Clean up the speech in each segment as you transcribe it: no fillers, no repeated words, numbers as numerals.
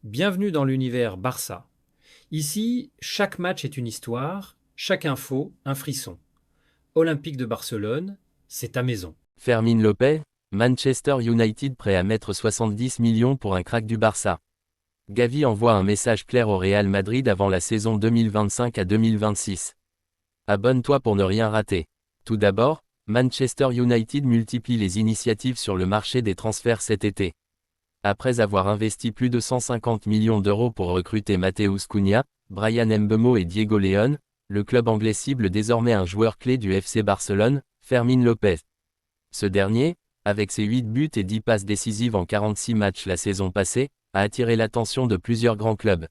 Bienvenue dans l'univers Barça. Ici, chaque match est une histoire, chaque info un frisson. Olympique de Barcelone, c'est ta maison. Fermín López, Manchester United prêt à mettre 70 millions pour un crack du Barça. Gavi envoie un message clair au Real Madrid avant la saison 2025 à 2026. Abonne-toi pour ne rien rater. Tout d'abord, Manchester United multiplie les initiatives sur le marché des transferts cet été. Après avoir investi plus de 150 millions d'euros pour recruter Mateus Cunha, Brian Mbeumo et Diego León, le club anglais cible désormais un joueur clé du FC Barcelone, Fermín López. Ce dernier, avec ses 8 buts et 10 passes décisives en 46 matchs la saison passée, a attiré l'attention de plusieurs grands clubs.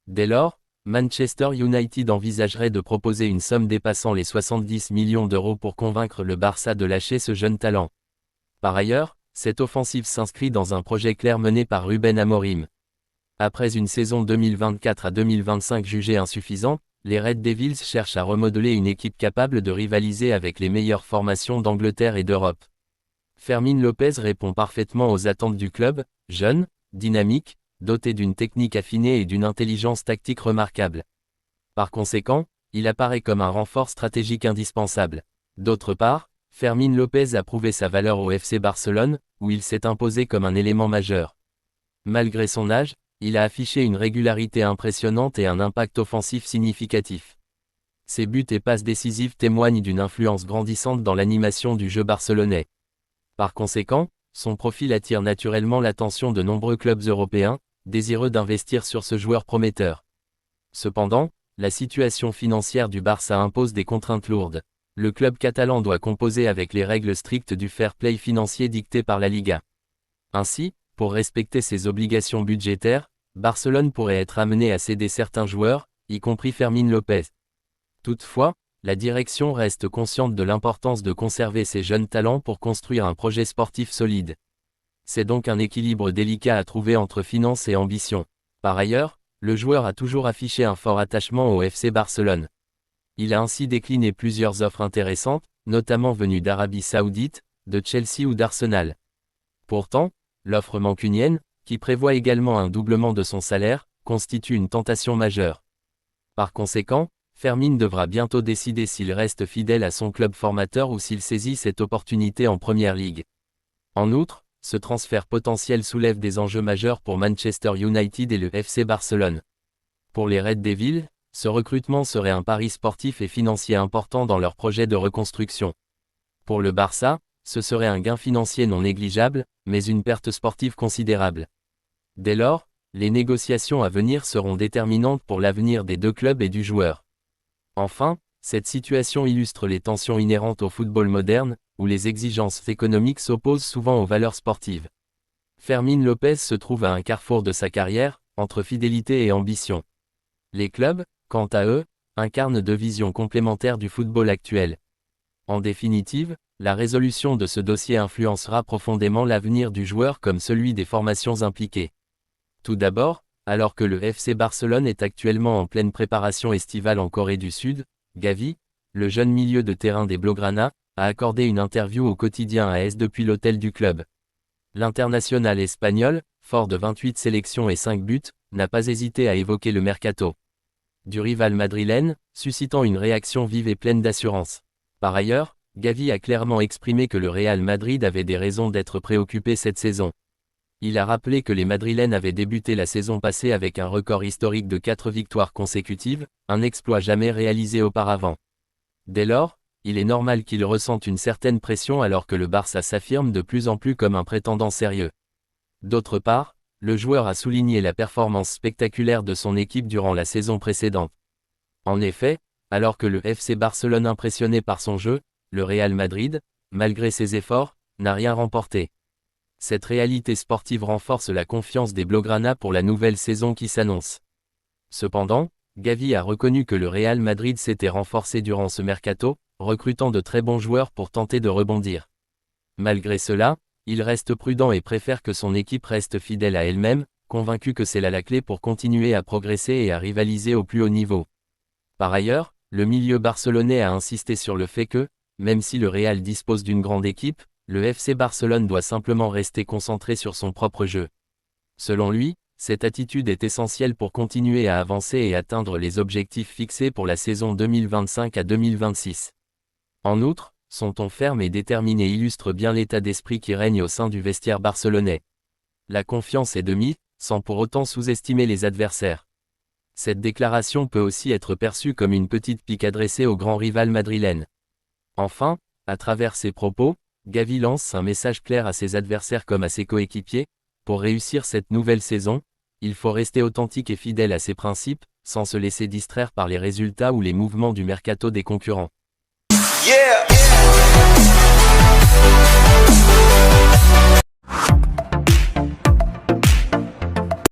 Dès lors, Manchester United envisagerait de proposer une somme dépassant les 70 millions d'euros pour convaincre le Barça de lâcher ce jeune talent. Par ailleurs, cette offensive s'inscrit dans un projet clair mené par Ruben Amorim. Après une saison 2024 à 2025 jugée insuffisante, les Red Devils cherchent à remodeler une équipe capable de rivaliser avec les meilleures formations d'Angleterre et d'Europe. Fermín López répond parfaitement aux attentes du club, jeune, dynamique, doté d'une technique affinée et d'une intelligence tactique remarquable. Par conséquent, il apparaît comme un renfort stratégique indispensable. D'autre part, Fermín López a prouvé sa valeur au FC Barcelone, où il s'est imposé comme un élément majeur. Malgré son âge, il a affiché une régularité impressionnante et un impact offensif significatif. Ses buts et passes décisives témoignent d'une influence grandissante dans l'animation du jeu barcelonais. Par conséquent, son profil attire naturellement l'attention de nombreux clubs européens, désireux d'investir sur ce joueur prometteur. Cependant, la situation financière du Barça impose des contraintes lourdes. Le club catalan doit composer avec les règles strictes du fair play financier dictées par la Liga. Ainsi, pour respecter ses obligations budgétaires, Barcelone pourrait être amené à céder certains joueurs, y compris Fermín López. Toutefois, la direction reste consciente de l'importance de conserver ces jeunes talents pour construire un projet sportif solide. C'est donc un équilibre délicat à trouver entre finance et ambition. Par ailleurs, le joueur a toujours affiché un fort attachement au FC Barcelone. Il a ainsi décliné plusieurs offres intéressantes, notamment venues d'Arabie Saoudite, de Chelsea ou d'Arsenal. Pourtant, l'offre mancunienne, qui prévoit également un doublement de son salaire, constitue une tentation majeure. Par conséquent, Fermín devra bientôt décider s'il reste fidèle à son club formateur ou s'il saisit cette opportunité en Première Ligue. En outre, ce transfert potentiel soulève des enjeux majeurs pour Manchester United et le FC Barcelone. Pour les Red Devils, ce recrutement serait un pari sportif et financier important dans leur projet de reconstruction. Pour le Barça, ce serait un gain financier non négligeable, mais une perte sportive considérable. Dès lors, les négociations à venir seront déterminantes pour l'avenir des deux clubs et du joueur. Enfin, cette situation illustre les tensions inhérentes au football moderne, où les exigences économiques s'opposent souvent aux valeurs sportives. Fermín López se trouve à un carrefour de sa carrière, entre fidélité et ambition. Les clubs, quant à eux, incarnent deux visions complémentaires du football actuel. En définitive, la résolution de ce dossier influencera profondément l'avenir du joueur comme celui des formations impliquées. Tout d'abord, alors que le FC Barcelone est actuellement en pleine préparation estivale en Corée du Sud, Gavi, le jeune milieu de terrain des Blaugrana, a accordé une interview au quotidien AS depuis l'hôtel du club. L'international espagnol, fort de 28 sélections et 5 buts, n'a pas hésité à évoquer le mercato du rival madrilène, suscitant une réaction vive et pleine d'assurance. Par ailleurs, Gavi a clairement exprimé que le Real Madrid avait des raisons d'être préoccupé cette saison. Il a rappelé que les Madrilènes avaient débuté la saison passée avec un record historique de 4 victoires consécutives, un exploit jamais réalisé auparavant. Dès lors, il est normal qu'il ressente une certaine pression alors que le Barça s'affirme de plus en plus comme un prétendant sérieux. D'autre part, le joueur a souligné la performance spectaculaire de son équipe durant la saison précédente. En effet, alors que le FC Barcelone impressionné par son jeu, le Real Madrid, malgré ses efforts, n'a rien remporté. Cette réalité sportive renforce la confiance des Blaugrana pour la nouvelle saison qui s'annonce. Cependant, Gavi a reconnu que le Real Madrid s'était renforcé durant ce mercato, recrutant de très bons joueurs pour tenter de rebondir. Malgré cela, il reste prudent et préfère que son équipe reste fidèle à elle-même, convaincu que c'est là la clé pour continuer à progresser et à rivaliser au plus haut niveau. Par ailleurs, le milieu barcelonais a insisté sur le fait que, même si le Real dispose d'une grande équipe, le FC Barcelone doit simplement rester concentré sur son propre jeu. Selon lui, Cette attitude est essentielle pour continuer à avancer et atteindre les objectifs fixés pour la saison 2025 à 2026. En outre, son ton ferme et déterminé illustre bien l'état d'esprit qui règne au sein du vestiaire barcelonais. La confiance est de mise, sans pour autant sous-estimer les adversaires. Cette déclaration peut aussi être perçue comme une petite pique adressée au grand rival madrilène. Enfin, à travers ses propos, Gavi lance un message clair à ses adversaires comme à ses coéquipiers. Pour réussir cette nouvelle saison, il faut rester authentique et fidèle à ses principes, sans se laisser distraire par les résultats ou les mouvements du mercato des concurrents. Yeah!